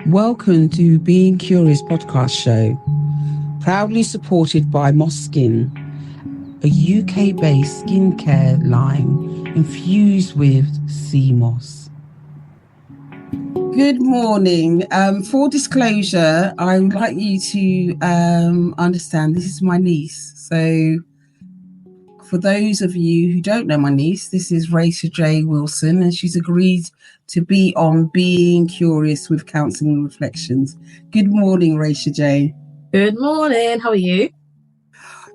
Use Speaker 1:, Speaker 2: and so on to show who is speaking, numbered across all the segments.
Speaker 1: Welcome to Being Curious podcast show, proudly supported by Moss Skin, a UK-based skincare line infused with sea moss. Good morning. For disclosure, I would like you to understand this is my niece. So for those of you who don't know my niece, this is Raysha J. Wilson, and she's agreed to be on Being Curious with Counselling Reflections. Good morning, Raysha J.
Speaker 2: Good morning. How are you?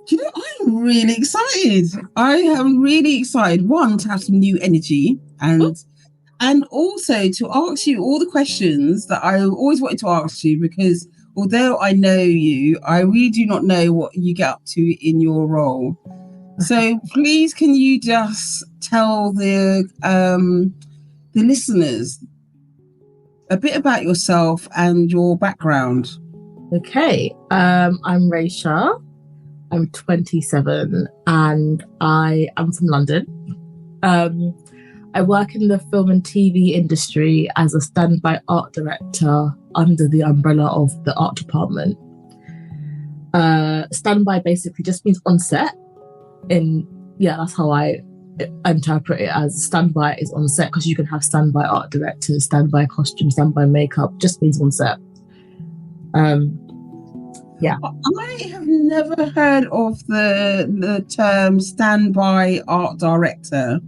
Speaker 1: Do you know, I'm really excited. I am really excited, one, to have some new energy and also to ask you all the questions that I always wanted to ask you, because although I know you, I really do not know what you get up to in your role. So please, can you just tell the listeners a bit about yourself and your background?
Speaker 2: Okay, I'm Raysha. I'm 27 and I am from London. I work in the film and TV industry as a standby art director under the umbrella of the art department. Standby basically just means on set. That's how I interpret it, as standby is on set, because you can have standby art directors, standby costume, standby makeup, just means on set. I
Speaker 1: have never heard of the term standby art director,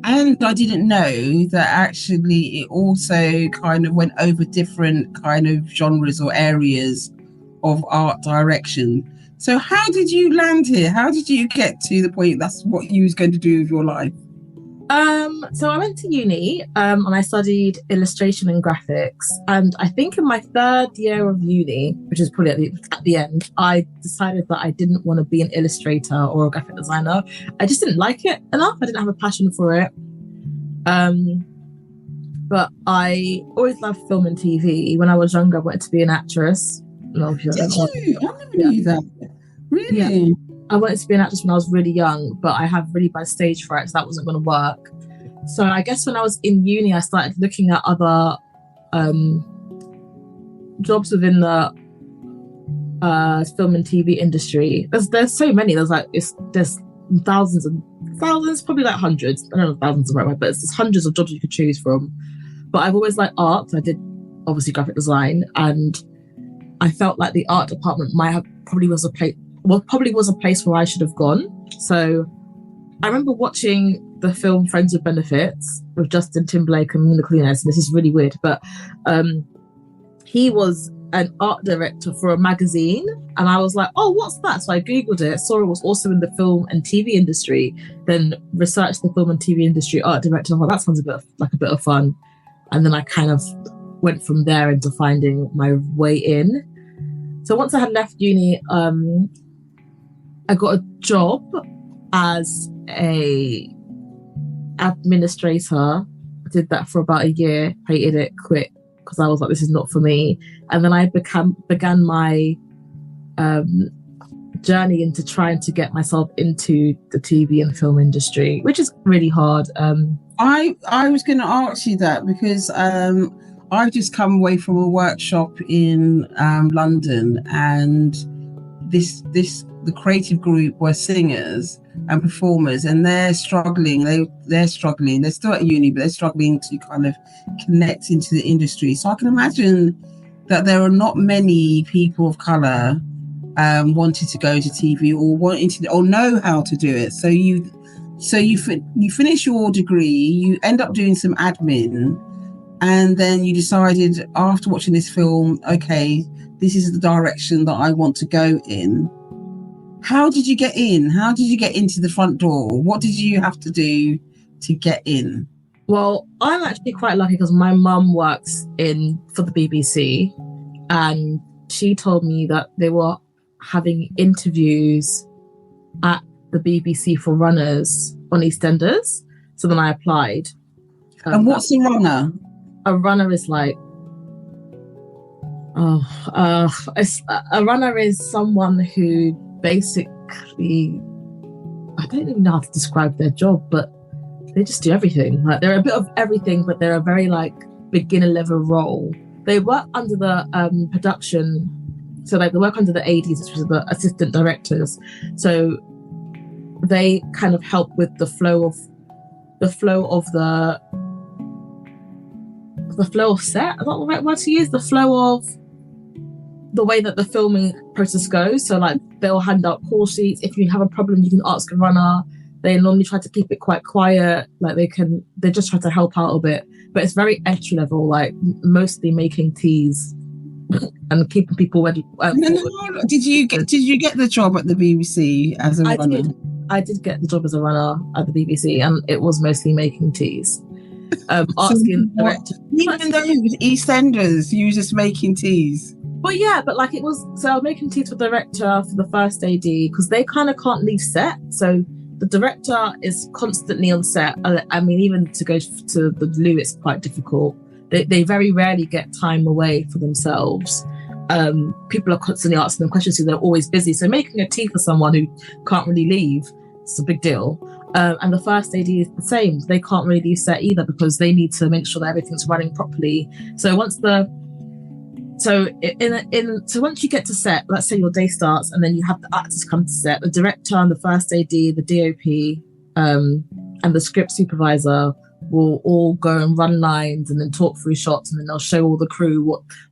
Speaker 1: and I didn't know that actually it also kind of went over different kind of genres or areas of art direction. So how did you land here? How did you get to the point that's what you was going to do with your life?
Speaker 2: So I went to uni and I studied illustration and graphics. And I think in my third year of uni, which is probably at the end, I decided that I didn't want to be an illustrator or a graphic designer. I just didn't like it enough. I didn't have a passion for it. But I always loved film and TV. When I was younger, I wanted to be an actress.
Speaker 1: Did you? I never knew that. Really?
Speaker 2: Yeah. I wanted to be an actress when I was really young, but I have really bad stage fright, so that wasn't going to work. So I guess when I was in uni, I started looking at other jobs within the film and TV industry. There's so many. There's thousands and thousands, probably like hundreds. I don't know if thousands are right, but it's hundreds of jobs you could choose from. But I've always liked art. I did obviously graphic design, and I felt like the art department probably was a place where I should have gone. So I remember watching the film Friends with Benefits with Justin Timberlake and Mila Kunis, and this is really weird, but he was an art director for a magazine, and I was like, oh, what's that? So I googled it, saw it was also in the film and TV industry, then researched the film and TV industry art director. I thought that sounds a bit of fun, and then I kind of went from there into finding my way in. So once I had left uni, I got a job as a administrator. I did that for about a year, hated it, quit, because I was like, this is not for me. And then I began my journey into trying to get myself into the TV and film industry, which is really hard.
Speaker 1: I was going to ask you that because I've just come away from a workshop in London, and the creative group were singers and performers, and they're struggling. They're struggling. They're still at uni, but they're struggling to kind of connect into the industry. So I can imagine that there are not many people of colour wanting to go to TV or know how to do it. So you finish your degree, you end up doing some admin, and then you decided after watching this film, okay, this is the direction that I want to go in. How did you get in? How did you get into the front door? What did you have to do to get in?
Speaker 2: Well, I'm actually quite lucky because my mum works for the BBC, and she told me that they were having interviews at the BBC for runners on Eastenders. So then I applied.
Speaker 1: And what's a runner?
Speaker 2: A runner is like, a runner is someone who basically, I don't even know how to describe their job, but they just do everything. Like they're a bit of everything, but they're a very like beginner level role. they work under the production. So like they work under the ADs, which was the assistant directors. So they kind of help with the flow of set. Is that the right word to use? The flow of the way that the filming process goes. So like they'll hand out call sheets. If you have a problem, you can ask a runner. They normally try to keep it quite quiet. Like they just try to help out a bit. But it's very entry level, like mostly making teas and keeping people ready.
Speaker 1: No. Did you get the job at the BBC as a runner?
Speaker 2: I did get the job as a runner at the BBC, and it was mostly making teas. Asking the director.
Speaker 1: Even though it was Eastenders, you were just making teas.
Speaker 2: But yeah, but like it was. So I was making teas for the director, for the first AD, because they kind of can't leave set. So the director is constantly on set. I mean, even to go to the loo, it's quite difficult. They very rarely get time away for themselves. People are constantly asking them questions, so they're always busy. So making a tea for someone who can't really leave, it's a big deal. And the first AD is the same. They can't really leave set either because they need to make sure that everything's running properly. So once once you get to set, let's say your day starts, and then you have the actors come to set, the director and the first AD, the DOP, and the script supervisor will all go and run lines and then talk through shots, and then they'll show all the crew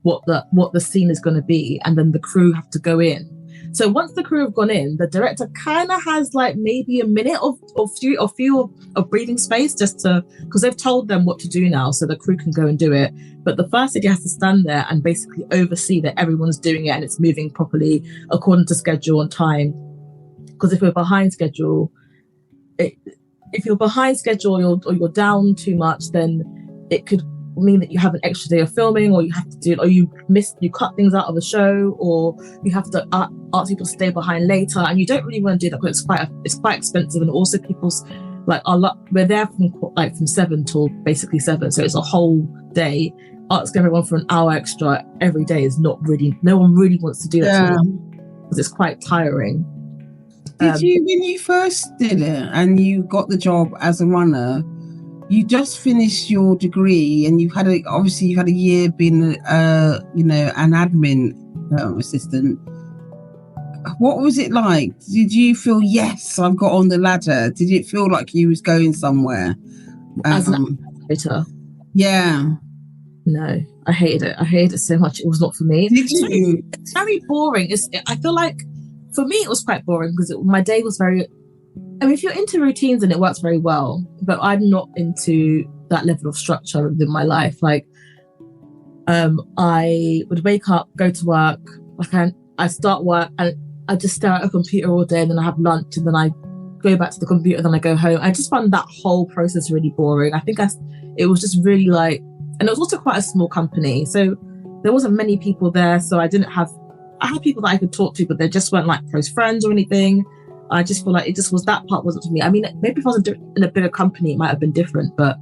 Speaker 2: what the scene is going to be, and then the crew have to go in. So once the crew have gone in, the director kind of has like maybe a minute of breathing space, just to, because they've told them what to do now, so the crew can go and do it. But the first AD has to stand there and basically oversee that everyone's doing it and it's moving properly according to schedule and time. Because if we're behind schedule, if you're behind schedule or you're down too much, then it could mean that you have an extra day of filming, or you have to do, or you cut things out of a show, or you have to ask people to stay behind later, and you don't really want to do that because it's quite expensive, and also people's we're there from 7 till basically 7, so it's a whole day. Asking everyone for an hour extra every day is no one really wants to do that because it's quite tiring.
Speaker 1: Did you, when you first did it and you got the job as a runner, you just finished your degree and you had a year being an admin assistant. What was it like? Did you feel, yes, I've got on the ladder? Did it feel like you was going somewhere?
Speaker 2: As an administrator?
Speaker 1: Yeah.
Speaker 2: No, I hated it. I hated it so much. It was not for me.
Speaker 1: Did you?
Speaker 2: It's very boring. I feel like for me it was quite boring because my day was very. I mean, if you're into routines, then it works very well. But I'm not into that level of structure within my life. Like, I would wake up, go to work. I start work and I just stare at a computer all day, and then I have lunch, and then I go back to the computer, and then I go home. I just found that whole process really boring. I think it was just really like. And it was also quite a small company, so there wasn't many people there. So I had people that I could talk to, but they just weren't like close friends or anything. I just feel like it just was, that part wasn't for me. I mean, maybe if I was in a bigger company, it might have been different, but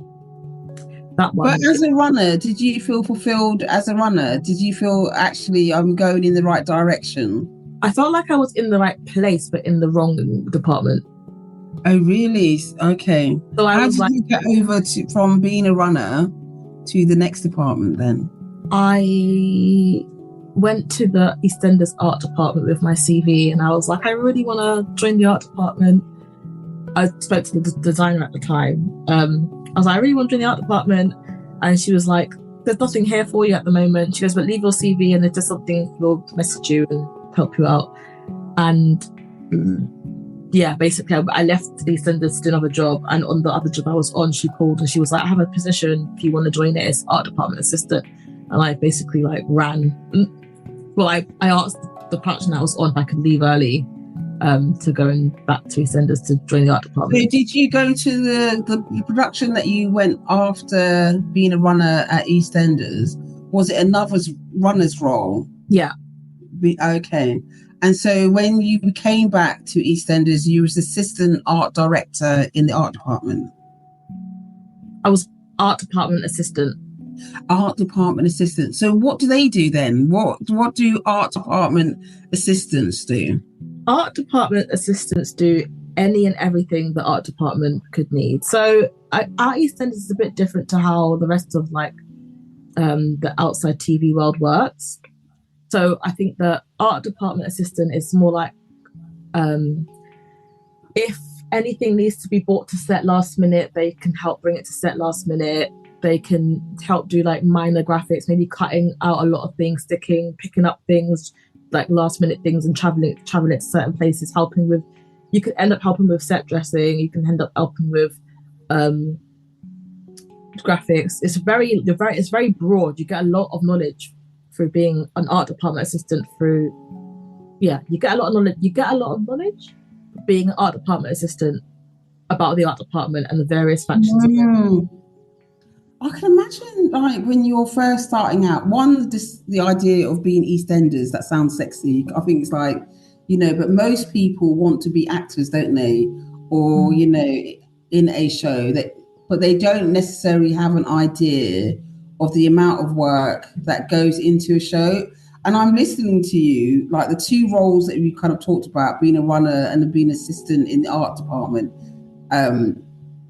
Speaker 2: that one.
Speaker 1: But as a runner, did you feel fulfilled as a runner? Did you feel, actually, I'm going in the right direction?
Speaker 2: I felt like I was in the right place, but in the wrong department.
Speaker 1: Oh, really? Okay.
Speaker 2: So
Speaker 1: how did you get over from being a runner to the next department then?
Speaker 2: I went to the Eastenders art department with my CV, and I was like, I really want to join the art department. I spoke to the designer at the time. I was like, I really want to join the art department, and she was like, there's nothing here for you at the moment. She goes, but leave your CV, and if there's something, we'll message you and help you out. And yeah, basically I left the Eastenders to do another job, and on the other job I was on, she called and she was like, I have a position if you want to join it as art department assistant. And I basically like ran. Well, I asked the production I was on if I could leave early to go back to Eastenders to join the art department.
Speaker 1: So did you go to the production that you went after being a runner at Eastenders? Was it another runner's role?
Speaker 2: Yeah.
Speaker 1: Okay. And so when you came back to Eastenders, you was assistant art director in the art department?
Speaker 2: I was art department assistant.
Speaker 1: Art department assistant. So what do they do then? What do art department assistants do?
Speaker 2: Art department assistants do any and everything the art department could need. So our Eastenders is a bit different to how the rest of like the outside TV world works. So I think the art department assistant is more like, if anything needs to be brought to set last minute, they can help bring it to set last minute. They can help do like minor graphics, maybe cutting out a lot of things, sticking, picking up things, like last minute things, and traveling to certain places, helping with, you could end up helping with set dressing, you can end up helping with graphics. It's very broad. You get a lot of knowledge through being an art department assistant you get a lot of knowledge being an art department assistant about the art department and the various factions of it.
Speaker 1: I can imagine, like, when you're first starting out, the idea of being Eastenders, that sounds sexy. I think it's like, but most people want to be actors, don't they? Or, in a show, but they don't necessarily have an idea of the amount of work that goes into a show. And I'm listening to you, like the two roles that you kind of talked about, being a runner and being an assistant in the art department.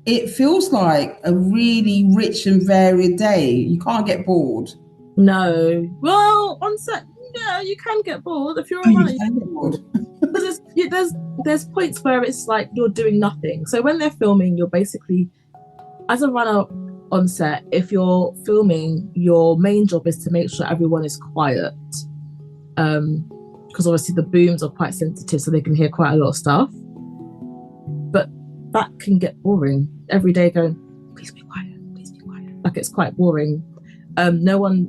Speaker 1: It feels like a really rich and varied day. You can't get bored.
Speaker 2: No. Well, on set, yeah, you can get bored if you're a runner.
Speaker 1: You can get bored.
Speaker 2: But there's points where it's like you're doing nothing. So when they're filming, you're basically, as a runner on set, if you're filming, your main job is to make sure everyone is quiet. Because obviously the booms are quite sensitive, so they can hear quite a lot of stuff. But that can get boring. Every day going, please be quiet, please be quiet. Like, it's quite boring. I don't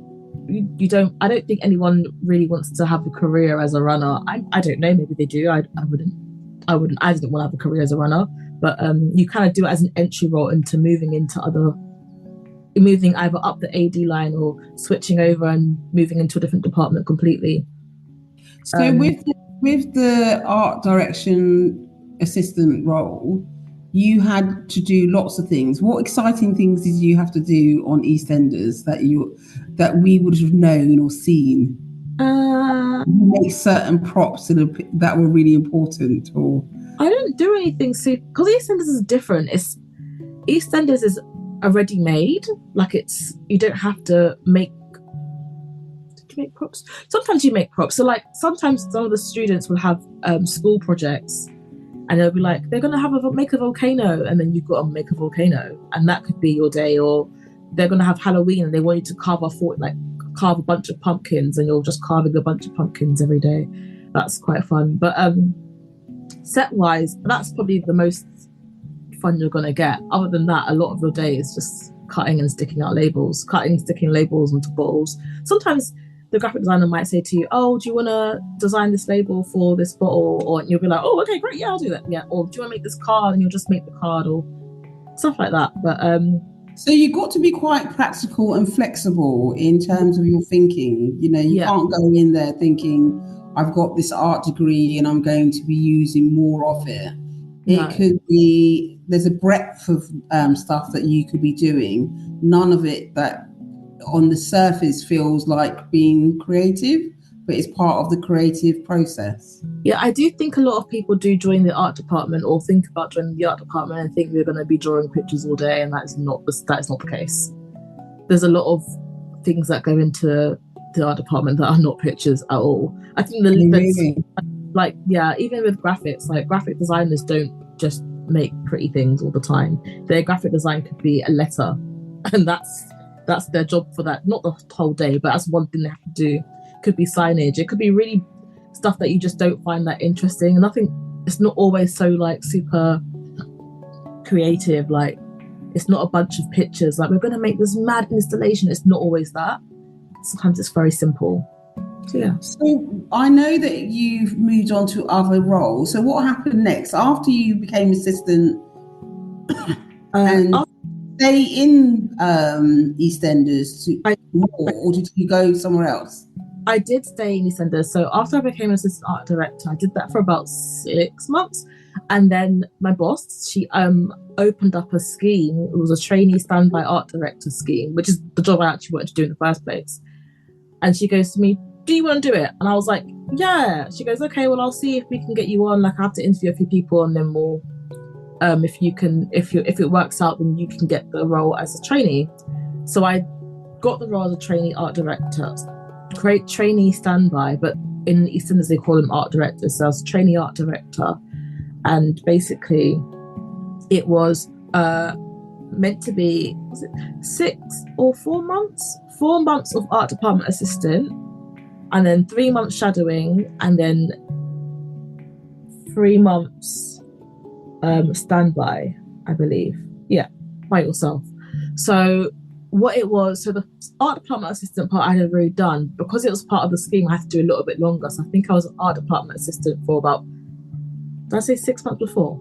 Speaker 2: think anyone really wants to have a career as a runner. I don't know, maybe they do. I didn't want to have a career as a runner, but you kind of do it as an entry role into moving either up the AD line or switching over and moving into a different department completely.
Speaker 1: So with the art direction assistant role, you had to do lots of things. What exciting things did you have to do on EastEnders that we would have known or seen? You make certain props that were really important, or
Speaker 2: I didn't do anything because EastEnders is different. EastEnders is already made. Like, you don't have to make. Did you make props? Sometimes you make props. So like sometimes some of the students will have school projects. And they'll be like, they're going to make a volcano, and then you've got to make a volcano, and that could be your day. Or they're going to have Halloween, and they want you to carve a bunch of pumpkins, and you're just carving a bunch of pumpkins every day. That's quite fun. But set-wise, that's probably the most fun you're going to get. Other than that, a lot of your day is just cutting and sticking labels onto bottles. Sometimes the graphic designer might say to you, oh, do you want to design this label for this bottle? Or you'll be like, oh, okay, great, yeah, I'll do that. Yeah. Or do you want to make this card? And you'll just make the card, or stuff like that. But
Speaker 1: so you've got to be quite practical and flexible in terms of your thinking. You can't go in there thinking, I've got this art degree and I'm going to be using more of it. It could be, there's a breadth of stuff that you could be doing. None of it that on the surface feels like being creative, but it's part of the creative process.
Speaker 2: Yeah, I do think a lot of people do join the art department or think about joining the art department and think they're going to be drawing pictures all day, and that is not the case. There's a lot of things that go into the art department that are not pictures at all. I think even with graphics, like graphic designers don't just make pretty things all the time. Their graphic design could be a letter, and that's their job for that, not the whole day, but that's one thing they have to do. It could be signage, it could be really stuff that you just don't find that interesting. And I think it's not always so like super creative, like it's not a bunch of pictures, like we're going to make this mad installation. It's not always that. Sometimes it's very simple. So yeah.
Speaker 1: So I know that you've moved on to other roles. So what happened next after you became assistant and stay in EastEnders or did you go somewhere else?
Speaker 2: I did stay in Eastenders. So after I became assistant art director, I did that for about 6 months. And then my boss, she opened up a scheme. It was a trainee standby art director scheme, which is the job I actually wanted to do in the first place. And she goes to me, do you want to do it? And I was like, yeah. She goes, okay, well, I'll see if we can get you on. Like, I have to interview a few people, and then we'll, if it works out, then you can get the role as a trainee. So I got the role as a trainee art director, trainee standby, but in Eastenders they call them art directors. So I was a trainee art director, and basically it was meant to be, was it 6 or 4 months? 4 months of art department assistant, and then 3 months shadowing, and then 3 months standby, I believe. Yeah, by yourself. So what it was, so the art department assistant part I had already done. Because it was part of the scheme, I had to do a little bit longer. So I think I was an art department assistant for about, did I say 6 months before?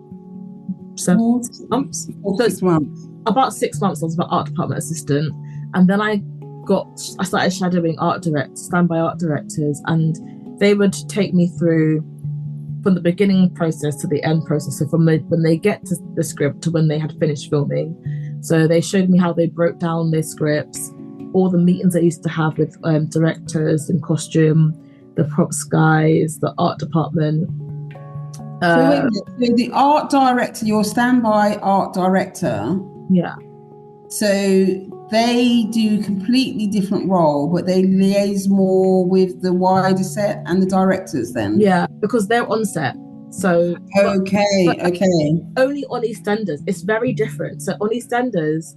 Speaker 2: 7 months?
Speaker 1: Or 6 months.
Speaker 2: About 6 months I was an art department assistant. And then I started shadowing standby art directors, and they would take me through from the beginning process to the end process. So from when they get to the script to when they had finished filming. So they showed me how they broke down their scripts, all the meetings they used to have with directors in costume, the props guys, the art department.
Speaker 1: So wait a minute. So the art director, your standby art director.
Speaker 2: Yeah.
Speaker 1: So they do a completely different role, but they liaise more with the wider set and the directors then?
Speaker 2: Yeah, because they're on set. So
Speaker 1: okay.
Speaker 2: Only on Eastenders, it's very different. So on Eastenders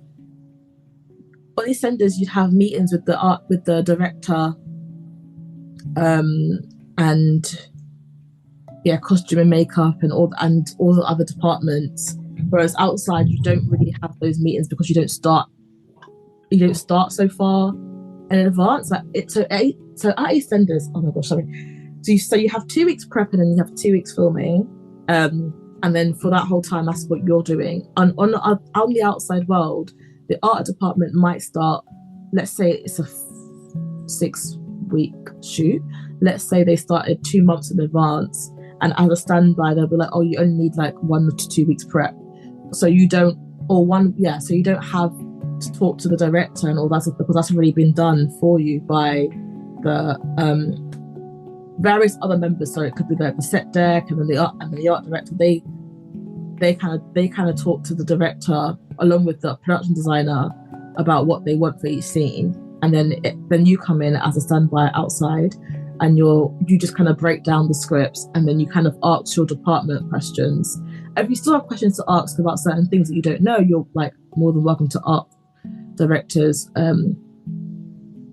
Speaker 2: you'd have meetings with the director, and costume and makeup and all the other departments. Whereas outside you don't really have those meetings because you don't start so far in advance. So at Eastenders, oh my gosh, sorry. So you have 2 weeks prep and then you have 2 weeks filming, and then for that whole time, that's what you're doing. And on the outside world, the art department might start. Let's say it's a 6-week shoot. Let's say they started 2 months in advance, and as a standby, they'll be like, "Oh, you only need like 1 to 2 weeks prep." So you don't, So you don't have to talk to the director and all that stuff because that's already been done for you by the various other members. So it could be the set deck and then the art director. They kind of talk to the director along with the production designer about what they want for each scene, and then you come in as a standby outside, and you just kind of break down the scripts, and then you kind of ask your department questions. If you still have questions to ask about certain things that you don't know, you're like more than welcome to ask directors.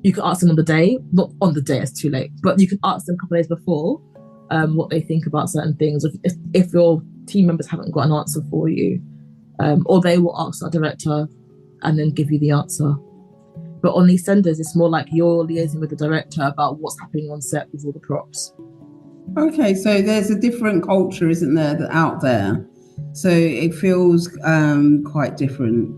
Speaker 2: You can ask them on the day, not on the day, it's too late, but you can ask them a couple of days before what they think about certain things. If your team members haven't got an answer for you, or they will ask our director and then give you the answer. But on Eastenders, it's more like you're liaising with the director about what's happening on set with all the props.
Speaker 1: Okay, so there's a different culture, isn't there, out there? So it feels quite different.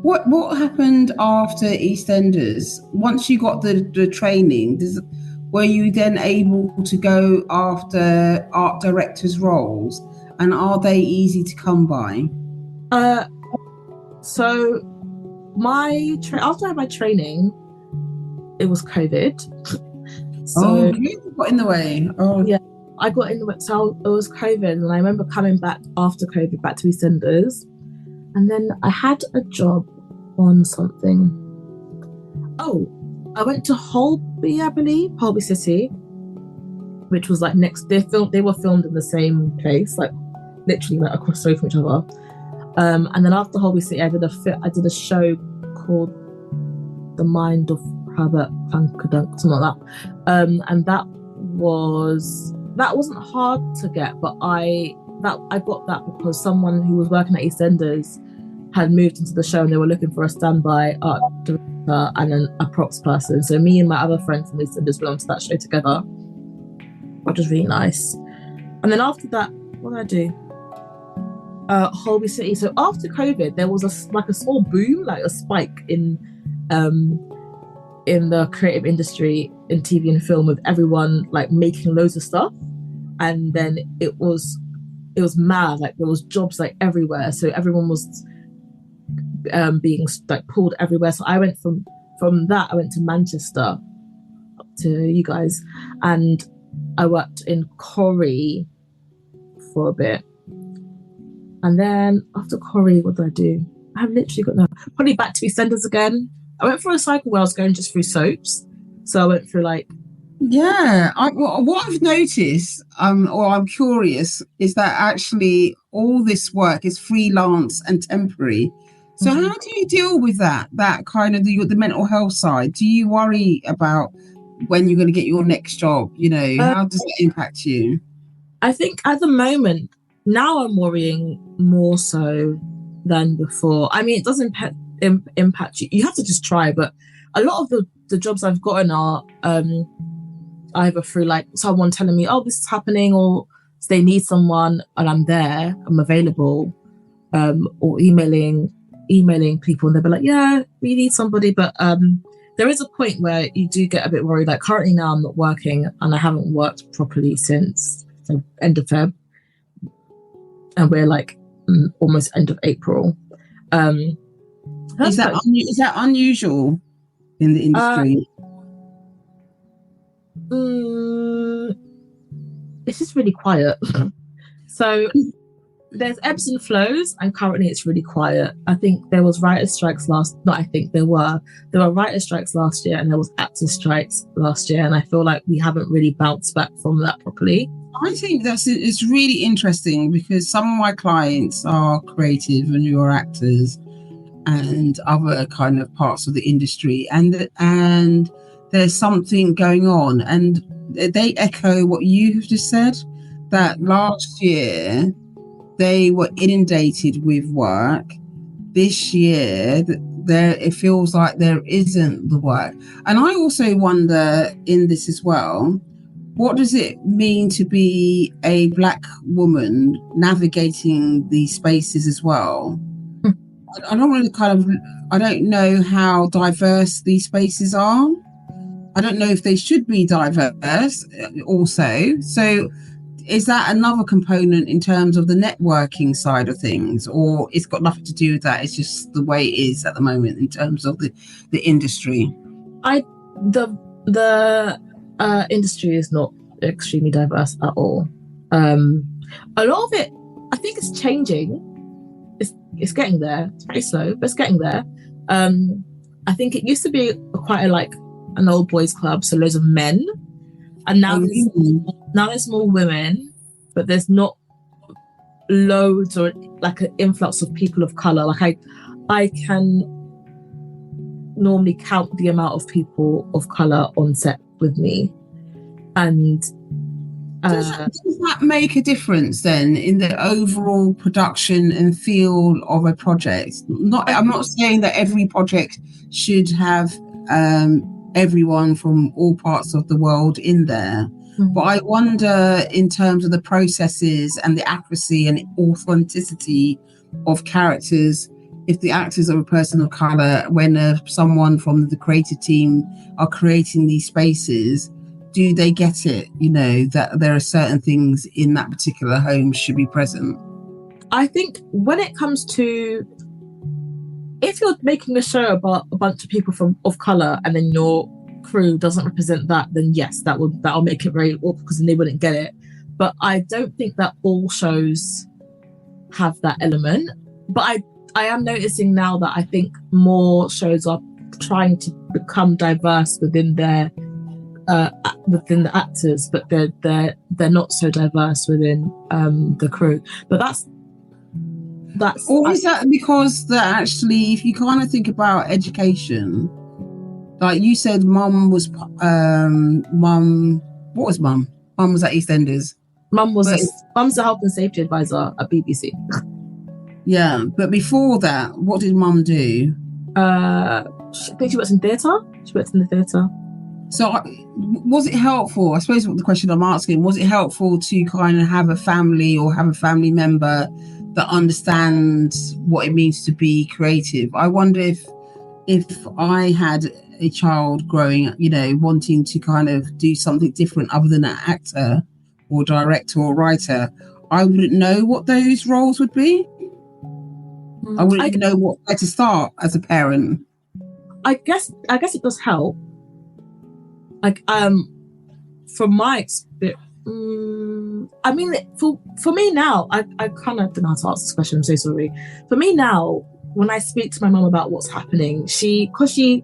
Speaker 1: What happened after Eastenders? Once you got the training, were you then able to go after art directors' roles? And are they easy to come by?
Speaker 2: So after I had my training, it was COVID. So
Speaker 1: you got in the way. Oh
Speaker 2: yeah, I got in the way. So it was COVID, and I remember coming back after COVID back to Eastenders, and then I had a job on something. Oh, I went to Holby, I believe, Holby City, which was like next. They were filmed in the same place, like literally like across the road from each other. And then after Holby City, I did a show called The Mind of Herbert Funkadunk, something like that. And that wasn't hard to get, but I got that because someone who was working at Eastenders had moved into the show, and they were looking for a standby art director and then a props person. So me and my other friend from Eastenders went onto that show together, which was really nice. And then after that, what did I do? Holby City. So after COVID, there was a small boom, like a spike in the creative industry in TV and film, with everyone like making loads of stuff, and then it was mad. Like there was jobs like everywhere, so everyone was being like pulled everywhere. So I went from that. I went to Manchester, up to you guys, and I worked in Corrie for a bit. And then after Corrie, what did I do? I have literally got no. Probably back to Eastenders again. I went through a cycle where I was going just through soaps. So I went through like,
Speaker 1: what I've noticed, or I'm curious, is that actually all this work is freelance and temporary. So how do you deal with that kind of the mental health side? Do you worry about when you're going to get your next job? How does that impact you?
Speaker 2: I think at the moment, now I'm worrying more so than before. I mean, it doesn't impact you. You have to just try, but a lot of the jobs I've gotten are either through like someone telling me, oh, this is happening, or they need someone and I'm there, I'm available, or emailing people and they'll be like, yeah, we need somebody. But there is a point where you do get a bit worried. Like currently now I'm not working and I haven't worked properly since the end of Feb. And we're like almost end of April.
Speaker 1: Is that unusual in the industry?
Speaker 2: It's just really quiet. So there's ebbs and flows, and currently it's really quiet. I think there was writer strikes there were writer strikes last year, and there was actor strikes last year, and I feel like we haven't really bounced back from that properly.
Speaker 1: I think it's really interesting because some of my clients are creative and you're actors and other kind of parts of the industry, and there's something going on, and they echo what you've just said, that last year they were inundated with work. This year it feels like there isn't the work. And I also wonder in this as well, what does it mean to be a Black woman navigating these spaces as well? I don't know how diverse these spaces are. I don't know if they should be diverse also. So is that another component in terms of the networking side of things, or it's got nothing to do with that? It's just the way it is at the moment in terms of the industry.
Speaker 2: The industry is not extremely diverse at all. A lot of it, I think, it's changing. It's getting there. It's very slow, but it's getting there. I think it used to be quite an old boys club, so loads of men, and now there's more women, but there's not loads or like an influx of people of color. Like I can normally count the amount of people of color on set with me, and does that make a difference then in the overall production and feel of a project? I'm not saying that every project should have everyone from all parts of the world in there, but I wonder in terms of the processes and the accuracy and authenticity of characters, if the actors are a person of color, when someone from the creative team are creating these spaces, do they get it, that there are certain things in that particular home should be present? I think when it comes to, if you're making a show about a bunch of people of colour and then your crew doesn't represent that, then yes, that'll make it very awkward because then they wouldn't get it. But I don't think that all shows have that element. But I am noticing now that I think more shows are trying to become diverse within the actors, but they're not so diverse within the crew. But that's
Speaker 1: or is that because that actually, if you kind of think about education, like you said, Mum was what was Mum? Mum was at EastEnders.
Speaker 2: Mum's the health and safety advisor at BBC.
Speaker 1: Yeah, but before that, what did Mum do?
Speaker 2: I think she works in theatre. She worked in the theatre.
Speaker 1: So was it helpful? I suppose what the question I'm asking, was it helpful to kind of have a family or have a family member that understands what it means to be creative? I wonder if I had a child growing up, wanting to kind of do something different other than an actor or director or writer, I wouldn't know what those roles would be. I wouldn't even know where to start as a parent.
Speaker 2: I guess it does help. From my experience, I mean, for me now, I kind of don't know how to answer this question. I'm so sorry. For me now, when I speak to my mum about what's happening, because she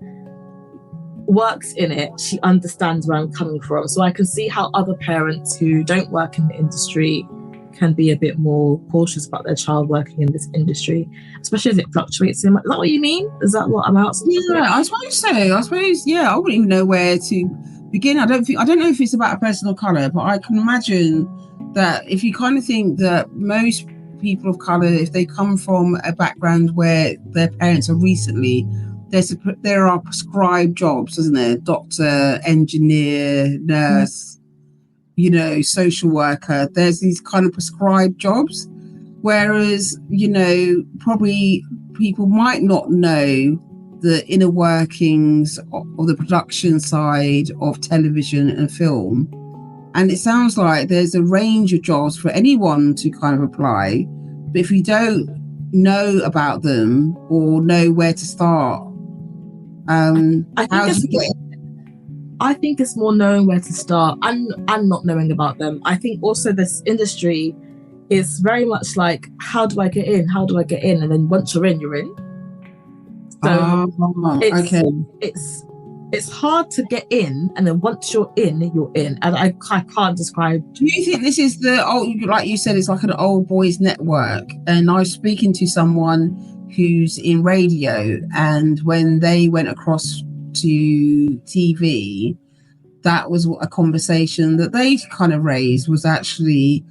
Speaker 2: works in it, she understands where I'm coming from. So I can see how other parents who don't work in the industry can be a bit more cautious about their child working in this industry, especially as it fluctuates so much. Is that what you mean? Is that what I'm out?
Speaker 1: Yeah, I suppose so. I suppose, yeah, I wouldn't even know where to begin. I don't know if it's about a person of colour, but I can imagine that if you kind of think that most people of colour, if they come from a background where their parents are recently, there are prescribed jobs, isn't there? Doctor, engineer, nurse, social worker. There's these kind of prescribed jobs, whereas, probably people might not know the inner workings of the production side of television and film. And it sounds like there's a range of jobs for anyone to kind of apply. But if you don't know about them or know where to start, I
Speaker 2: think it's more knowing where to start and not knowing about them. I think also this industry is very much like, how do I get in? How do I get in? And then once you're in, you're in. So it's hard to get in, and then once you're in, and I can't describe.
Speaker 1: Do you think this is the old, like you said, it's like an old boys network? And I was speaking to someone who's in radio, and when they went across to TV, that was a conversation that they kind of raised, was actually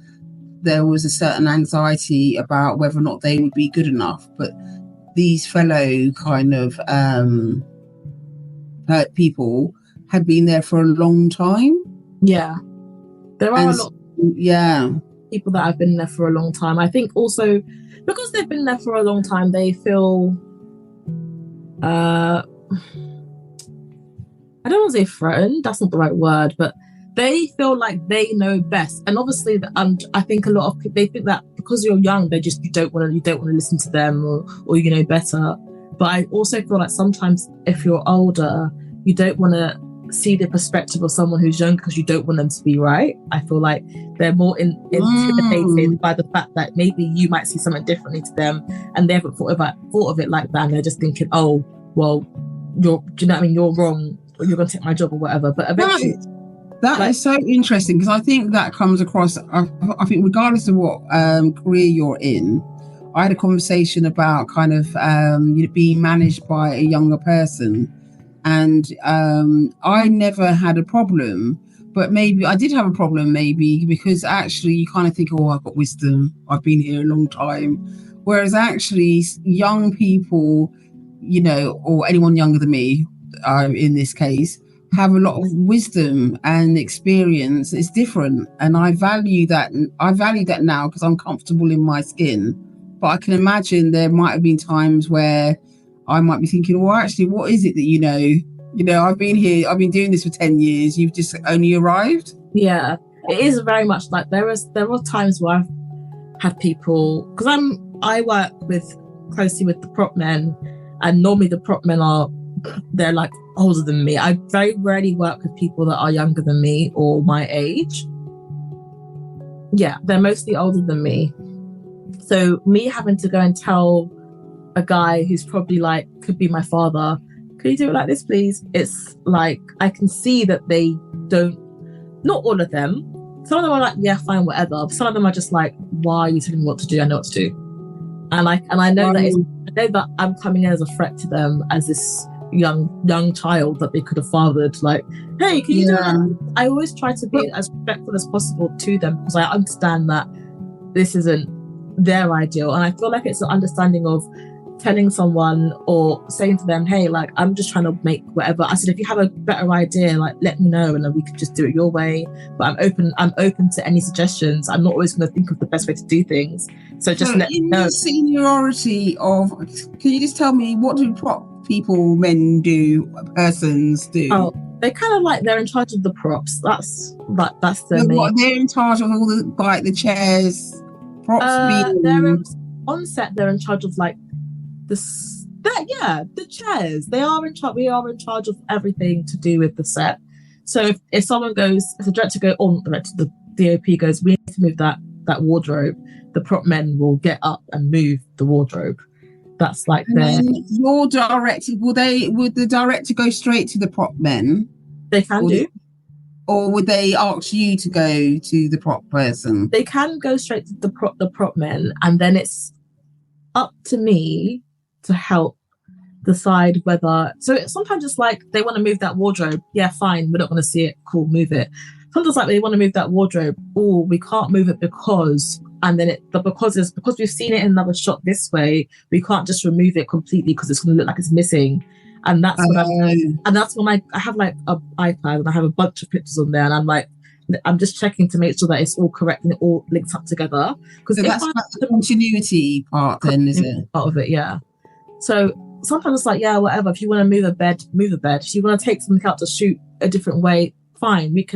Speaker 1: there was a certain anxiety about whether or not they would be good enough. But these fellow kind of people had been there for a long time.
Speaker 2: Yeah, there are a lot
Speaker 1: of
Speaker 2: people that have been there for a long time. I think also because they've been there for a long time, they feel I don't want to say threatened, that's not the right word, but they feel like they know best. And obviously I think a lot of people, they think that because you're young, you don't want to listen to them or you know better. But I also feel like sometimes if you're older, you don't want to see the perspective of someone who's young because you don't want them to be right. I feel like they're more intimidated by the fact that maybe you might see something differently to them, and they haven't thought of it like that, and they're just thinking, oh, well, do you know what I mean? You're wrong, or you're going to take my job or whatever. But eventually,
Speaker 1: that is so interesting, because I think that comes across. I think regardless of what career you're in, I had a conversation about kind of being managed by a younger person. And I never had a problem, but maybe I did have a problem, maybe because actually you kind of think, oh, I've got wisdom, I've been here a long time. Whereas actually young people, or anyone younger than me, in this case, have a lot of wisdom and experience. It's different. And I value that. I value that now because I'm comfortable in my skin. But I can imagine there might have been times where I might be thinking, well, actually, what is it that you know? I've been here, I've been doing this for 10 years. You've just only arrived.
Speaker 2: Yeah, it is very much like there are times where I've had people, because I work closely with the prop men, and normally the prop men they're like older than me. I very rarely work with people that are younger than me or my age. Yeah, they're mostly older than me. So me having to go and tell a guy who's probably like, could be my father, could you do it like this, please? It's like, I can see that they don't, not all of them. Some of them are like, yeah, fine, whatever. Some of them are just like, why are you telling me what to do? I know what to do. And I know that I'm coming in as a threat to them, as this young child that they could have fathered. Like, hey, can you do that? I always try to be as respectful as possible to them, because I understand that this isn't their ideal. And I feel like it's an understanding of telling someone or saying to them, hey, like, I'm just trying to make whatever. I said, if you have a better idea, like, let me know, and then we could just do it your way. But I'm open to any suggestions. I'm not always going to think of the best way to do things. So just let me know.
Speaker 1: The seniority of, can you just tell me, what do prop people, men do, persons do?
Speaker 2: Oh, they kind of like, they're in charge of the props. That's their main.
Speaker 1: They're in charge of all the chairs, props
Speaker 2: they're on set. They're in charge of like the chairs. We are in charge of everything to do with the set. So if someone goes, if the director the DOP goes, we need to move that wardrobe, the prop men will get up and move the wardrobe. that's like
Speaker 1: And
Speaker 2: their.
Speaker 1: then your director, would the director go straight to the prop men?
Speaker 2: They can do.
Speaker 1: Or would they ask you to go to the prop person?
Speaker 2: They can go straight to the prop men, and then it's up to me to help decide whether. So sometimes it's like they want to move that wardrobe. Yeah, fine. We're not going to see it. Cool, move it. Sometimes like they want to move that wardrobe. Oh, we can't move it because. And then because we've seen it in another shot this way, we can't just remove it completely because it's going to look like it's missing. And that's when I have like an iPad and I have a bunch of pictures on there, and I'm just checking to make sure that it's all correct and it all links up together. Because
Speaker 1: so that's the continuity part, then, is it?
Speaker 2: Part of it, yeah. So sometimes it's like, yeah, whatever. If you want to move a bed, move a bed. If you want to take something out to shoot a different way, fine. We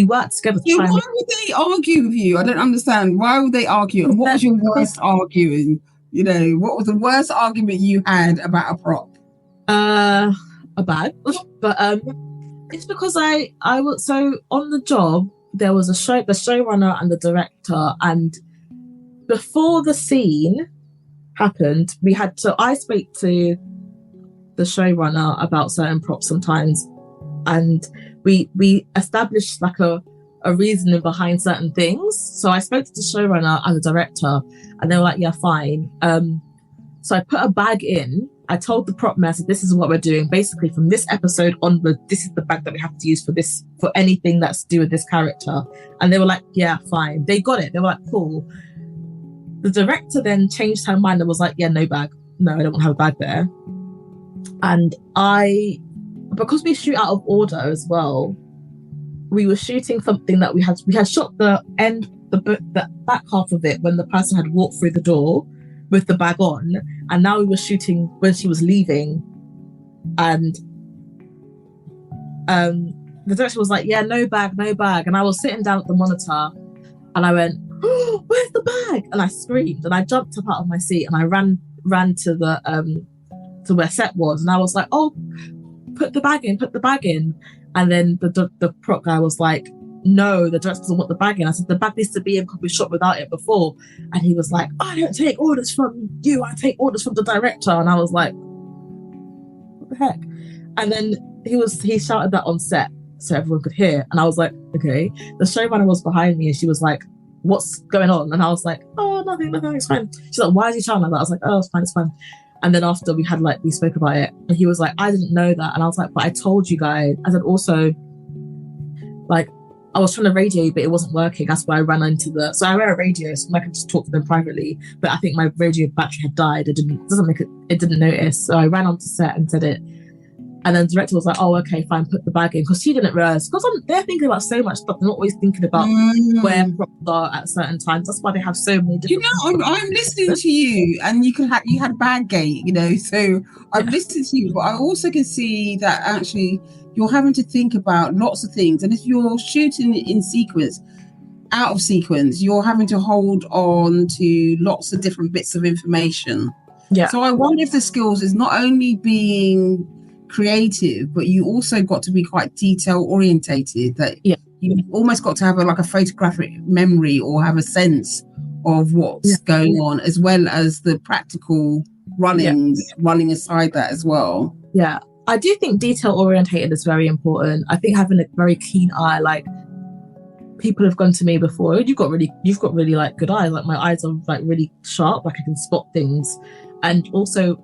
Speaker 2: work together.
Speaker 1: Why would they argue with you? I don't understand. Why would they argue? And what was your worst arguing? What was the worst argument you had about a prop?
Speaker 2: A bag, but it's because I was so on the job. There was the showrunner and the director, and before the scene happened, I spoke to the showrunner about certain props sometimes, and we established like a reasoning behind certain things. So I spoke to the showrunner and the director, and they were like, yeah, fine. So I put a bag in. I told the prop master, this is what we're doing. Basically, from this episode onward, this is the bag that we have to use for anything that's to do with this character. And they were like, yeah, fine. They got it. They were like, cool. The director then changed her mind and was like, yeah, no bag. No, I don't want to have a bag there. And because we shoot out of order as well, we were shooting something that we had shot the back half of it when the person had walked through the door with the bag on, and now we were shooting when she was leaving, and the director was like, yeah, no bag, and I was sitting down at the monitor and I went, oh, where's the bag? And I screamed and I jumped up out of my seat and I ran to the to where set was, and I was like, oh, put the bag in. And then the prop guy was like, no, the director doesn't want the bag in. I said, the bag needs to be in because we shot without it before. And he was like, I don't take orders from you, I take orders from the director. And I was like, what the heck? And then he shouted that on set so everyone could hear. And I was like, okay. The showrunner was behind me and she was like, what's going on? And I was like, oh, nothing, it's fine. She's like, why is he shouting like that? I was like, oh, it's fine. And then after we spoke about it, and he was like, I didn't know that. And I was like, but I told you guys. I said, also, like, I was trying to radio you, but it wasn't working. That's why I ran into so I wear a radio, so I can just talk to them privately. But I think my radio battery had died. It didn't notice. So I ran onto set and said it. And then the director was like, oh, okay, fine, put the bag in. Because she didn't realize, because they're thinking about so much stuff. They're not always thinking about where props are at certain times. That's why they have so many different...
Speaker 1: I'm listening to you, and you had bag gate, so I'm listening to you, but I also can see that actually you're having to think about lots of things. And if you're shooting in sequence, out of sequence, you're having to hold on to lots of different bits of information.
Speaker 2: Yeah.
Speaker 1: So I wonder if the skills is not only being creative, but you also got to be quite detail orientated, that you almost got to have a photographic memory or have a sense of what's going on, as well as the practical running aside that as well.
Speaker 2: Yeah, I do think detail orientated is very important. I think having a very keen eye, like people have gone to me before, you've got really like good eyes, like my eyes are like really sharp, like I can spot things. And also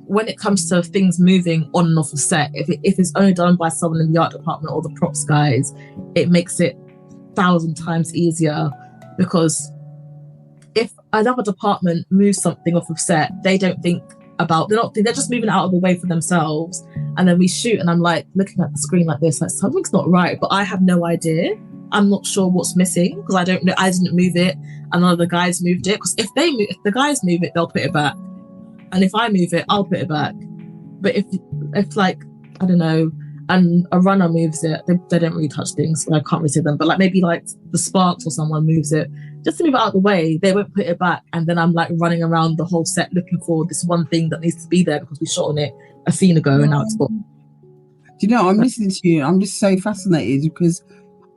Speaker 2: when it comes to things moving on and off the set, if it's only done by someone in the art department or the props guys, it makes it 1,000 times easier, because if another department moves something off of set, they don't think about, they're just moving out of the way for themselves. And then we shoot and I'm like looking at the screen like this, like something's not right, but I have no idea. I'm not sure what's missing because I don't know. I didn't move it and none of the guys moved it, because if the guys move it, they'll put it back. And if I move it, I'll put it back. But if like, I don't know, and a runner moves it, they don't really touch things, so I can't really see them. But like maybe like the Sparks or someone moves it, just to move it out of the way, they won't put it back. And then I'm like running around the whole set looking for this one thing that needs to be there because we shot on it a scene ago and now it's gone.
Speaker 1: Do you know, I'm listening to you, I'm just so fascinated because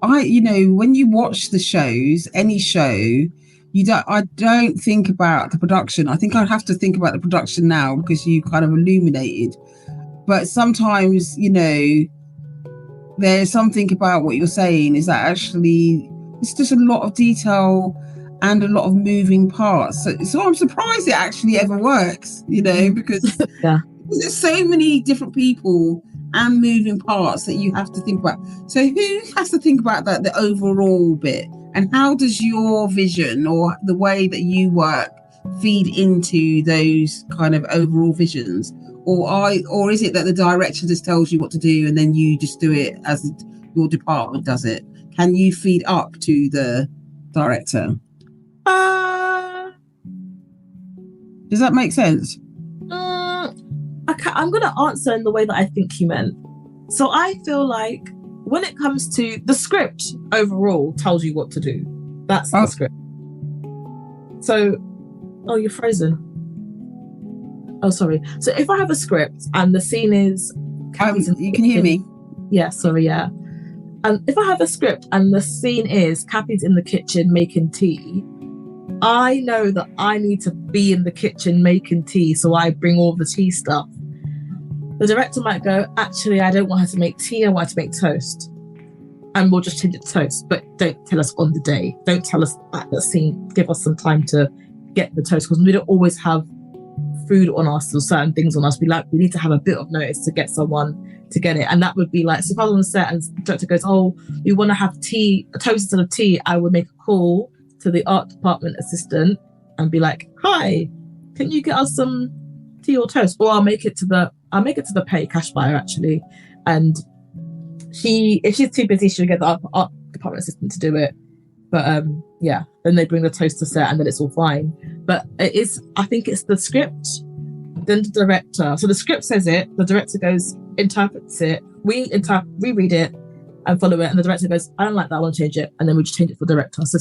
Speaker 1: when you watch the shows, any show, I don't think about the production. I think I'd have to think about the production now because you kind of illuminated. But sometimes, there's something about what you're saying is that actually it's just a lot of detail and a lot of moving parts. So I'm surprised it actually ever works, because
Speaker 2: Yeah.
Speaker 1: there's so many different people and moving parts that you have to think about. So who has to think about that, the overall bit? And how does your vision or the way that you work feed into those kind of overall visions? Or is it that the director just tells you what to do and then you just do it as your department does it? Can you feed up to the director? Does that make sense?
Speaker 2: I'm going to answer in the way that I think you meant. So I feel like when it comes to the script overall tells you what to do. That's the script. So, you're frozen. Oh, sorry. So if I have a script and the scene is...
Speaker 1: you can hear me?
Speaker 2: Yeah, sorry, yeah. And if I have a script and the scene is Cappy's in the kitchen making tea, I know that I need to be in the kitchen making tea, so I bring all the tea stuff. The director might go, actually, I don't want her to make tea, I want her to make toast. And we'll just change it to toast, but don't tell us on the day. Don't tell us at the scene. Give us some time to get the toast, because we don't always have food on us or certain things on us. We need to have a bit of notice to get someone to get it. And that would be like, so if I was on the set and the director goes, we want to have tea, a toast instead of tea, I would make a call to the art department assistant and be like, hi, can you get us some tea or toast? Or I'll make it to the petty cash buyer actually. And if she's too busy, she'll get the art department assistant to do it. But then they bring the toast to set and then it's all fine. But I think it's the script, then the director. So the script says it, the director goes, interprets it, we read it and follow it, and the director goes, I don't like that, I want to change it, and then we just change it for the director. So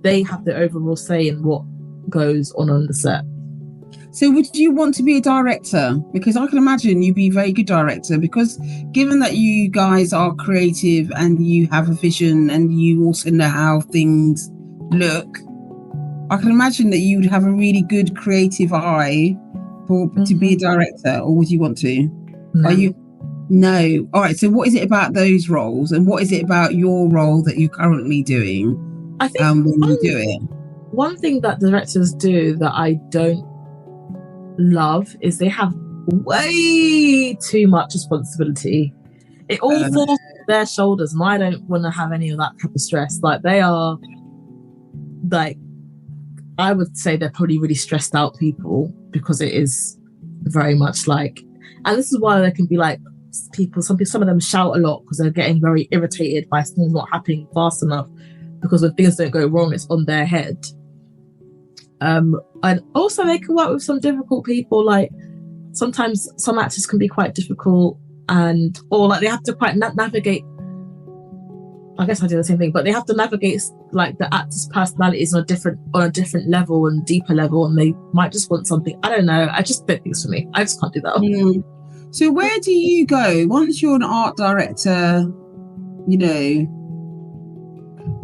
Speaker 2: they have the overall say in what goes on the set.
Speaker 1: So would you want to be a director? Because I can imagine you'd be a very good director, because given that you guys are creative and you have a vision and you also know how things look, I can imagine that you would have a really good creative eye to be a director. Or would you want to?
Speaker 2: No.
Speaker 1: No. All right. So what is it about those roles, and what is it about your role that you're currently doing?
Speaker 2: I think
Speaker 1: when you do it.
Speaker 2: One thing that directors do that I don't love is they have way too much responsibility. It all falls on their shoulders, and I don't want to have any of that type of stress. Like, they are, like, I would say they're probably really stressed out people, because it is very much like, and this is why there can be like some of them shout a lot because they're getting very irritated by things not happening fast enough, because when things don't go wrong, it's on their head. And also they can work with some difficult people. Like, sometimes some actors can be quite difficult, or like they have to quite navigate. I guess I do the same thing, but they have to navigate like the actors' personalities on a different level and deeper level, and they might just want something. I don't know. I just don't think it's for me. I just can't do that.
Speaker 1: So where do you go once you're an art director?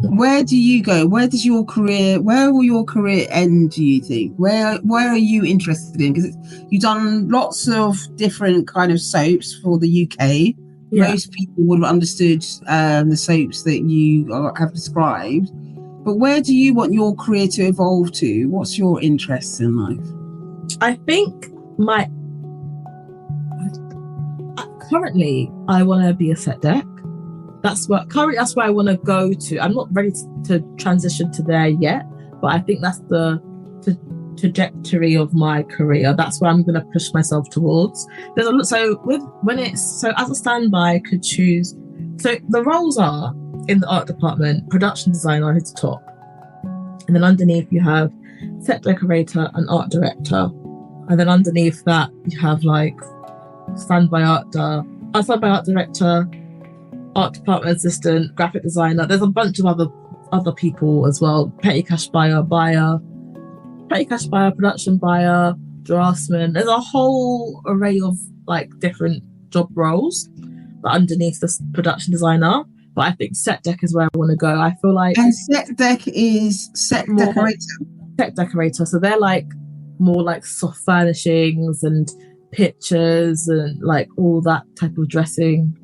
Speaker 1: Where do you go? Where will your career end, do you think? Where are you interested in? Because you've done lots of different kind of soaps for the UK. Yeah. Most people would have understood the soaps that you have described. But where do you want your career to evolve to? What's your interests in life?
Speaker 2: I think currently I want to be a set deck. That's where I want to go to. I'm not ready to transition to there yet, but I think that's the trajectory of my career. That's where I'm going to push myself towards. As a standby, I could choose. So the roles are in the art department, production designer who's the top, and then underneath you have set decorator and art director, and then underneath that you have like standby art director, art department assistant, graphic designer. There's a bunch of other people as well. Petty cash buyer, production buyer, draftsman. There's a whole array of like different job roles underneath this production designer. but I think set deck is where I want to go. I feel like,
Speaker 1: and set deck is set decorator.
Speaker 2: Set decorator, so they're like more like soft furnishings and pictures and like all that type of dressing.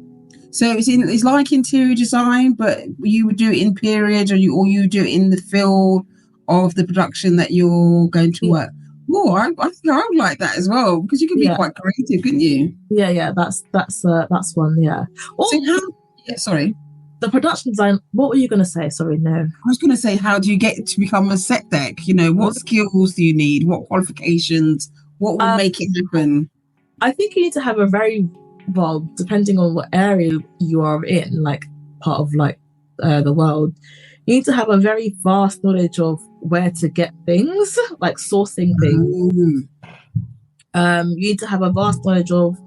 Speaker 1: So it's like interior design, but you would do it in period, or you do it in the field of the production that you're going to work. Oh, I think I would like that as well, because you could be quite creative, couldn't you?
Speaker 2: Yeah. That's one. Yeah.
Speaker 1: Sorry.
Speaker 2: The production design. What were you going to say? Sorry, no.
Speaker 1: I was going to say, how do you get to become a set deck? You know, what skills do you need? What qualifications? What will make it happen?
Speaker 2: I think you need to have depending on what area you are in, like part of like the world, you need to have a very vast knowledge of where to get things, like sourcing things. You need to have a vast knowledge of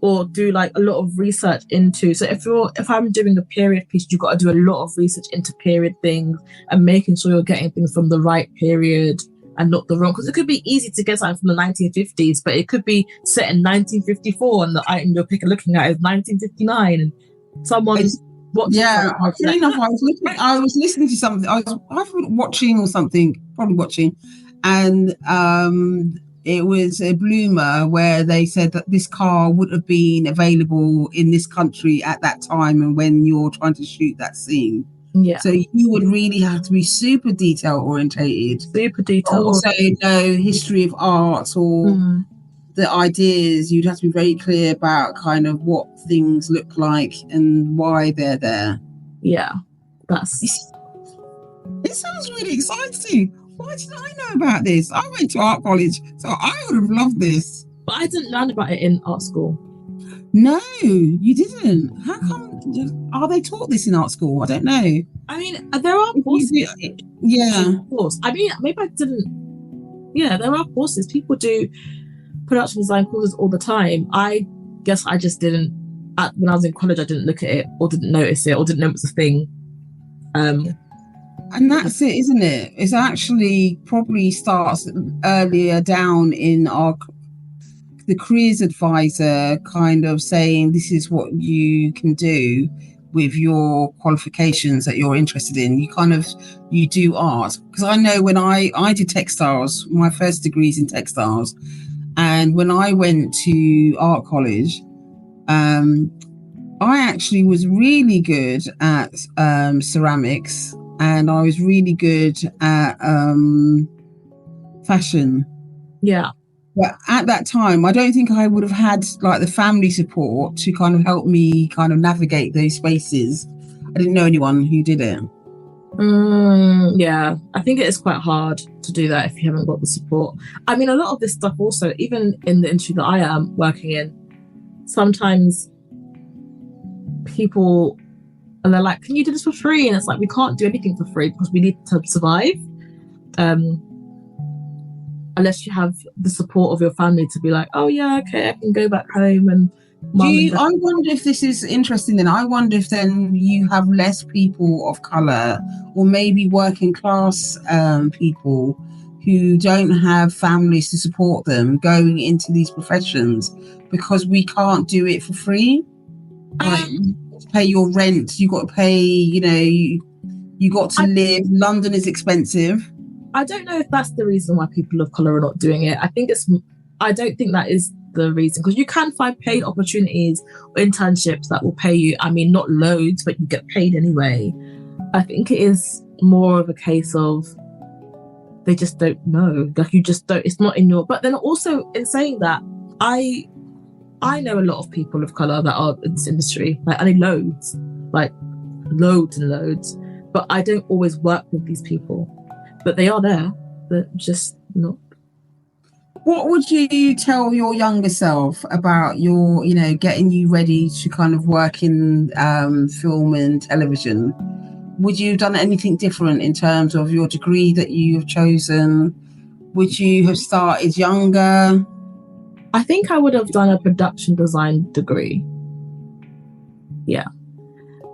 Speaker 2: or do like a lot of research into. So if I'm doing a period piece, you've got to do a lot of research into period things and making sure you're getting things from the right period and not the wrong, because it could be easy to get something from the 1950s, but it could be set in 1954 and the item you're looking at is 1959 and someone's watching.
Speaker 1: Yeah, funny enough, I was listening to something. I was watching, and it was a bloomer where they said that this car would have been available in this country at that time, and when you're trying to shoot that scene.
Speaker 2: Yeah.
Speaker 1: So you would really have to be super detail orientated. Also know history of art or the ideas. You'd have to be very clear about kind of what things look like and why they're there.
Speaker 2: Yeah.
Speaker 1: It sounds really exciting. Why didn't I know about this? I went to art college, so I would have loved this.
Speaker 2: But I didn't learn about it in art school.
Speaker 1: No, you didn't. How come? Are they taught this in art school? I don't know.
Speaker 2: I mean, there are courses.
Speaker 1: Yeah.
Speaker 2: Of course. I mean, maybe I didn't. Yeah, there are courses. People do production design courses all the time. I guess I just didn't. When I was in college, I didn't look at it or didn't notice it or didn't know it was a thing.
Speaker 1: And that's it, isn't it? It's actually probably starts earlier down in the careers advisor kind of saying this is what you can do with your qualifications that you're interested in. You do art. Because I know when I did textiles, my first degree's in textiles, and when I went to art college, I actually was really good at ceramics, and I was really good at fashion.
Speaker 2: Yeah.
Speaker 1: But at that time, I don't think I would have had like the family support to kind of help me kind of navigate those spaces. I didn't know anyone who did it.
Speaker 2: Yeah, I think it is quite hard to do that if you haven't got the support. I mean, a lot of this stuff also, even in the industry that I am working in, sometimes people, and they're like, can you do this for free? And it's like, we can't do anything for free because we need to survive. Unless you have the support of your family to be like, oh yeah, okay, I can go back home and
Speaker 1: I wonder if this is interesting then. I wonder if then you have less people of colour or maybe working class people who don't have families to support them going into these professions because we can't do it for free. Like, you got to pay your rent, you got to pay, you got to live. London is expensive.
Speaker 2: I don't know if that's the reason why people of colour are not doing it. I don't think that is the reason, because you can find paid opportunities or internships that will pay you. I mean, not loads, but you get paid anyway. I think it is more of a case of they just don't know. Like, you just don't, it's not in your, but then also in saying that, I know a lot of people of colour that are in this industry. Like, I know loads and loads, but I don't always work with these people. But they are there, but just not.
Speaker 1: What would you tell your younger self about your, getting you ready to kind of work in film and television? Would you have done anything different in terms of your degree that you have chosen? Would you have started younger?
Speaker 2: I think I would have done a production design degree. Yeah.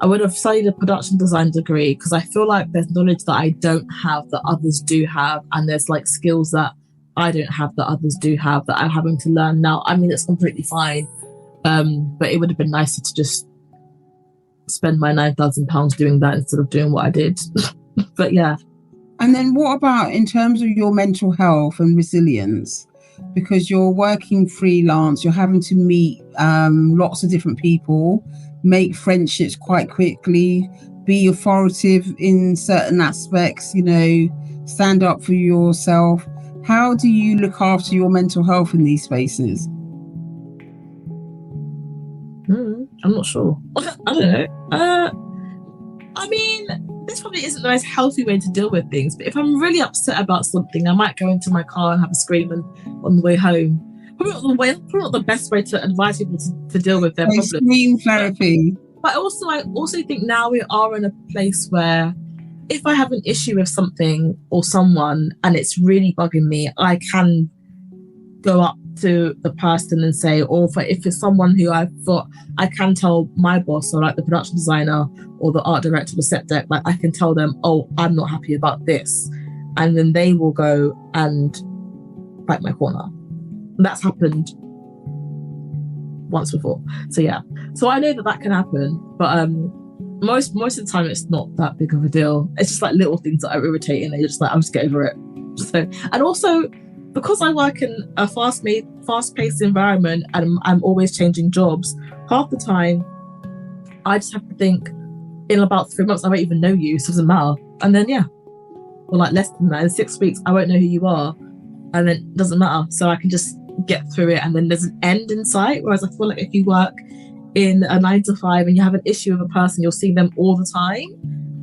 Speaker 2: I would have studied a production design degree because I feel like there's knowledge that I don't have that others do have, and there's like skills that I don't have that others do have that I'm having to learn now. I mean, it's completely fine, but it would have been nicer to just spend my £9,000 doing that instead of doing what I did. But yeah.
Speaker 1: And then what about in terms of your mental health and resilience? Because you're working freelance, you're having to meet lots of different people, make friendships quite quickly, be authoritative in certain aspects, you know, stand up for yourself. How do you look after your mental health in these spaces?
Speaker 2: I'm not sure. I don't know. I mean, this probably isn't the most healthy way to deal with things, but if I'm really upset about something, I might go into my car and have a scream on the way home. Probably not the best way to advise people to deal with their problems.
Speaker 1: Scream therapy.
Speaker 2: But I also think now we are in a place where if I have an issue with something or someone and it's really bugging me, I can go up to the person and say, or if it's someone who I thought I can tell my boss or like the production designer or the art director of the set deck, like I can tell them, oh, I'm not happy about this. And then they will go and fight my corner. And that's happened once before. So yeah. So I know that can happen, but most of the time it's not that big of a deal. It's just like little things that are irritating and you're just like, I'll just get over it. So, and also because I work in a fast-paced environment and I'm always changing jobs, half the time I just have to think in about 3 months I won't even know you, so it doesn't matter. And then yeah, or like less than that, in 6 weeks I won't know who you are, and then it doesn't matter. So I can just get through it, and then there's an end in sight. Whereas I feel like if you work in a 9 to 5 and you have an issue with a person, you'll see them all the time.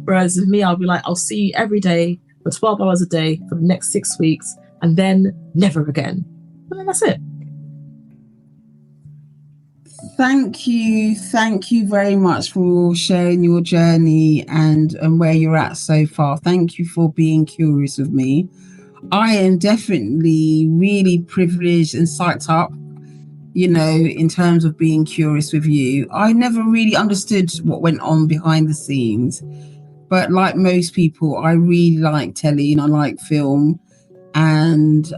Speaker 2: Whereas with me, I'll be like, I'll see you every day for 12 hours a day for the next 6 weeks, and then never again. And then that's it.
Speaker 1: Thank you very much for sharing your journey and where you're at so far. Thank you for being curious with me. I am definitely really privileged and psyched up, you know, in terms of being curious with you. I never really understood what went on behind the scenes, but like most people, I really like telly and I like film. And,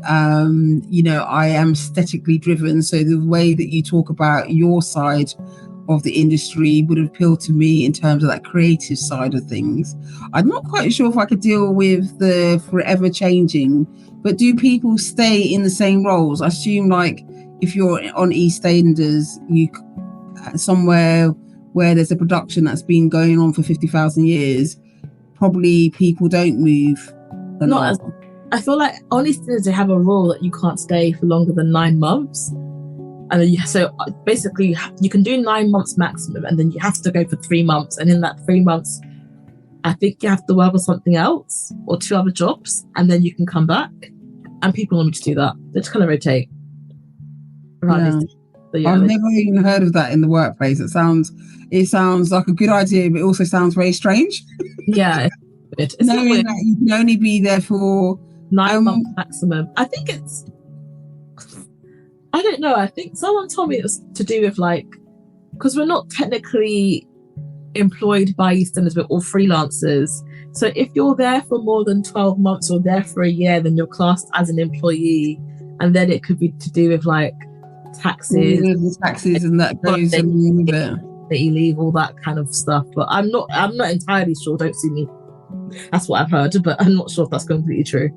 Speaker 1: you know, I am aesthetically driven. So the way that you talk about your side of the industry would appeal to me in terms of that creative side of things. I'm not quite sure if I could deal with the forever changing, but do people stay in the same roles? I assume like if you're on Eastenders, you somewhere where there's a production that's been going on for 50,000 years, probably people don't move a lot.
Speaker 2: I feel like on Eastenders they have a rule that you can't stay for longer than 9 months. And then so basically you can do 9 months maximum, and then you have to go for 3 months. And in that 3 months, I think you have to work on something else or 2 other jobs, and then you can come back. And people want me to do that. They just kind of rotate around.
Speaker 1: Yeah. So, yeah, I've never even heard of that in the workplace. It sounds like a good idea, but it also sounds very strange.
Speaker 2: Yeah. It's
Speaker 1: knowing that you can only be there for
Speaker 2: 9 months maximum. I think I don't know. I think someone told me it's to do with like, because we're not technically employed by Eastenders, we're all freelancers. So if you're there for more than 12 months or there for a year, then you're classed as an employee. And then it could be to do with like taxes.
Speaker 1: The taxes and that goes along with it.
Speaker 2: That you leave, all that kind of stuff. But I'm not entirely sure. Don't see me. That's what I've heard, but I'm not sure if that's completely true.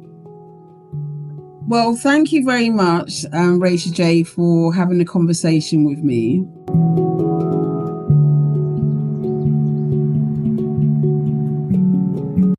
Speaker 1: Well, thank you very much, Raysha J, for having a conversation with me.